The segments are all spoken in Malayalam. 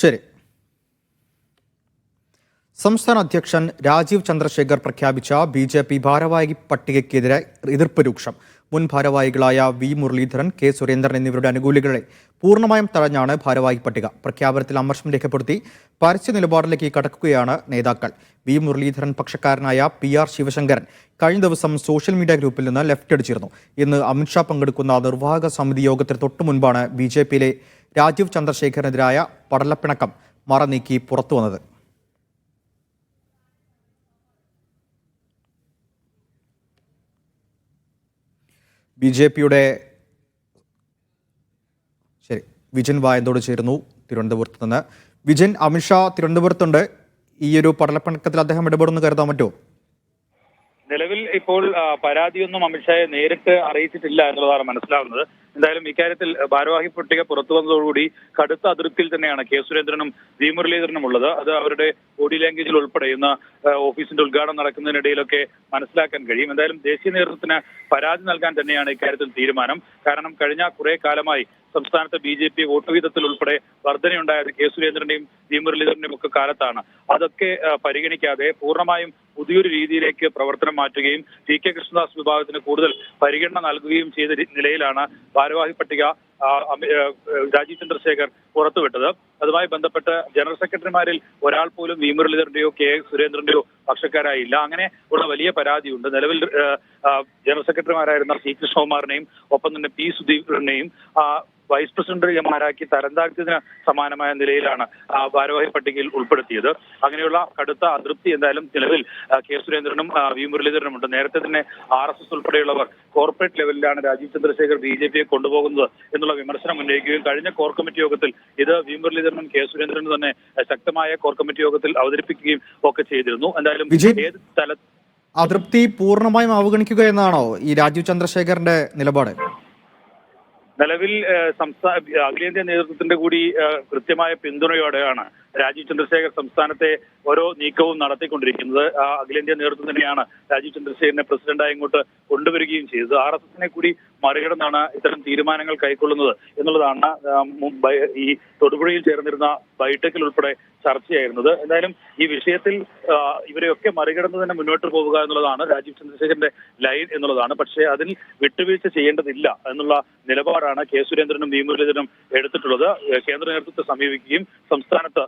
ശരി. സംസ്ഥാന അധ്യക്ഷൻ രാജീവ് ചന്ദ്രശേഖർ പ്രഖ്യാപിച്ച ബി.ജെ.പി. ഭാരവാഹി പട്ടികയ്ക്കെതിരെ എതിർപ്പ് രൂക്ഷം. മുൻ ഭാരവാഹികളായ വി. മുരളീധരൻ, കെ. സുരേന്ദ്രൻ എന്നിവരുടെ അനുകൂലികളെ പൂർണ്ണമായും തഴഞ്ഞാണ് ഭാരവാഹി പട്ടിക. പ്രഖ്യാപനത്തിൽ അമർഷം രേഖപ്പെടുത്തി പരസ്യ നിലപാടിലേക്ക് കടക്കുകയാണ് നേതാക്കൾ. വി. മുരളീധരൻ പക്ഷക്കാരനായ PR ശിവശങ്കരൻ കഴിഞ്ഞ ദിവസം സോഷ്യൽ മീഡിയ ഗ്രൂപ്പിൽ നിന്ന് ലെഫ്റ്റ് അടിച്ചിരുന്നു. ഇന്ന് അമിത്ഷാ പങ്കെടുക്കുന്ന നിർവാഹക സമിതി യോഗത്തിന് തൊട്ടുമുൻപാണ് ബി.ജെ.പിയിലെ രാജീവ് ചന്ദ്രശേഖറിനെതിരായ പടലപ്പിണക്കം മറനീക്കി പുറത്തുവന്നത്. ബി.ജെ.പിയുടെ ശരി വിജൻ വായന്തോട് ചേരുന്നു തിരുവനന്തപുരത്ത് നിന്ന്. വിജൻ, അമിത്ഷാ തിരുവനന്തപുരത്തുണ്ട്. ഈ ഒരു പടലപ്പിണക്കത്തിൽ അദ്ദേഹം ഇടപെടുമെന്ന് കരുതാൻ പറ്റുമോ? നിലവിൽ ഇപ്പോൾ പരാതിയൊന്നും അമിത്ഷായെ നേരിട്ട് അറിയിച്ചിട്ടില്ല എന്നുള്ളതാണ് മനസ്സിലാവുന്നത്. എന്തായാലും ഇക്കാര്യത്തിൽ ഭാരവാഹി പട്ടിക പുറത്തു വന്നതോടുകൂടി കടുത്ത അതിർത്തിയിൽ തന്നെയാണ് കെ. സുരേന്ദ്രനും വി. മുരളീധരനും ഉള്ളത്. അത് അവരുടെ ബോഡി ലാംഗ്വേജിൽ ഉൾപ്പെടെ ഇന്ന് ഓഫീസിന്റെ ഉദ്ഘാടനം നടക്കുന്നതിനിടയിലൊക്കെ മനസ്സിലാക്കാൻ കഴിയും. എന്തായാലും ദേശീയ നേതൃത്വത്തിന് പരാതി നൽകാൻ തന്നെയാണ് ഇക്കാര്യത്തിൽ തീരുമാനം. കാരണം കഴിഞ്ഞ കുറെ കാലമായി സംസ്ഥാനത്ത് ബി.ജെ.പി. വോട്ട് വീതത്തിൽ ഉൾപ്പെടെ വർധനയുണ്ടായത് കെ. സുരേന്ദ്രന്റെയും വി. മുരളീധരന്റെയും ഒക്കെ കാലത്താണ്. അതൊക്കെ പരിഗണിക്കാതെ പൂർണ്ണമായും പുതിയൊരു രീതിയിലേക്ക് പ്രവർത്തനം മാറ്റുകയും ടി കെ കൃഷ്ണദാസ് വിഭാഗത്തിന് കൂടുതൽ പരിഗണന നൽകുകയും ചെയ്ത നിലയിലാണ് ഭാരവാഹി പട്ടിക രാജീവ് ചന്ദ്രശേഖർ പുറത്തുവിട്ടത്. അതുമായി ബന്ധപ്പെട്ട് ജനറൽ സെക്രട്ടറിമാരിൽ ഒരാൾ പോലും വി. മുരളീധരന്റെയോ കെ. സുരേന്ദ്രന്റെയോ പക്ഷക്കാരായില്ല. അങ്ങനെ ഉള്ള വലിയ പരാതിയുണ്ട്. നിലവിൽ ജനറൽ സെക്രട്ടറിമാരായിരുന്ന സി. കൃഷ്ണകുമാറിനെയും ഒപ്പം തന്നെ പി. സുധീറിനെയും വൈസ് പ്രസിഡന്റുമാരാക്കി തരംതാഴ്ത്തിയതിന് സമാനമായ നിലയിലാണ് ഭാരവാഹി പട്ടികയിൽ ഉൾപ്പെടുത്തിയത്. അങ്ങനെയുള്ള കടുത്ത അതൃപ്തി എന്തായാലും നിലവിൽ കെ. സുരേന്ദ്രനും വി. മുരളീധരനും ഉണ്ട്. നേരത്തെ തന്നെ RSS ഉൾപ്പെടെയുള്ളവർ കോർപ്പറേറ്റ് ലെവലിലാണ് രാജീവ് ചന്ദ്രശേഖർ ബി.ജെ.പിയെ കൊണ്ടുപോകുന്നത് എന്നുള്ള വിമർശനം ഉന്നയിക്കുകയും കഴിഞ്ഞ കോർ കമ്മിറ്റി യോഗത്തിൽ ഇത് വി. മുരളീധരനും കെ. സുരേന്ദ്രനും തന്നെ ശക്തമായ കോർ കമ്മിറ്റി യോഗത്തിൽ അവതരിപ്പിക്കുകയും ഒക്കെ ചെയ്തിരുന്നു. എന്തായാലും ഏത് തല അതൃപ്തി പൂർണ്ണമായും അവഗണിക്കുക എന്നാണോ ഈ രാജീവ് ചന്ദ്രശേഖറിന്റെ നിലപാട്? നിലവിൽ അഖിലേന്ത്യാ നേതൃത്വത്തിന്റെ കൂടി കൃത്യമായ പിന്തുണയോടെയാണ് രാജീവ് ചന്ദ്രശേഖർ സംസ്ഥാനത്തെ ഓരോ നീക്കവും നടത്തിക്കൊണ്ടിരിക്കുന്നത്. അഖിലേന്ത്യാ നേതൃത്വം തന്നെയാണ് രാജീവ് ചന്ദ്രശേഖരനെ പ്രസിഡന്റായി ഇങ്ങോട്ട് കൊണ്ടുവരികയും ചെയ്തത്. RSSനെ കൂടി മറികടന്നാണ് ഇത്തരം തീരുമാനങ്ങൾ കൈക്കൊള്ളുന്നത് എന്നുള്ളതാണ് ഈ തൊടുപുഴയിൽ ചേർന്നിരുന്ന ബൈഠക്കിൽ ഉൾപ്പെടെ ചർച്ചയായിരുന്നത്. എന്തായാലും ഈ വിഷയത്തിൽ ഇവരെയൊക്കെ മറികടന്ന് തന്നെ മുന്നോട്ട് പോവുക എന്നുള്ളതാണ് രാജീവ് ചന്ദ്രശേഖരന്റെ ലൈൻ എന്നുള്ളതാണ്. പക്ഷേ അതിൽ വിട്ടുവീഴ്ച ചെയ്യേണ്ടതില്ല എന്നുള്ള നിലപാടാണ് കെ. സുരേന്ദ്രനും വി. മുരളീധരനും എടുത്തിട്ടുള്ളത്. കേന്ദ്ര നേതൃത്വത്തെ സമീപിക്കുകയും സംസ്ഥാനത്ത്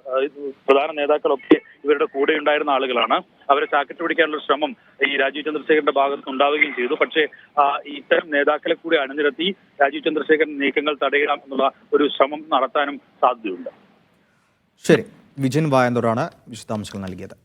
പ്രധാന നേതാക്കളൊക്കെ ഇവരുടെ കൂടെ ഉണ്ടായിരുന്ന ആളുകളാണ്. അവരെ ചാക്കിട്ട് പിടിക്കാനുള്ള ശ്രമം ഈ രാജീവ് ചന്ദ്രശേഖരന്റെ ഭാഗത്ത് ഉണ്ടാവുകയും ചെയ്തു. പക്ഷേ ഇത്തരം നേതാക്കളെ കൂടി അണിനിരത്തി രാജീവ് ചന്ദ്രശേഖരൻ നീക്കങ്ങൾ തടയണം എന്നുള്ള ഒരു ശ്രമം നടത്താനും സാധ്യതയുണ്ട്. ശരി, വിജൻ വായന്തോടാണ് വിശദാംശങ്ങൾ നൽകിയത്.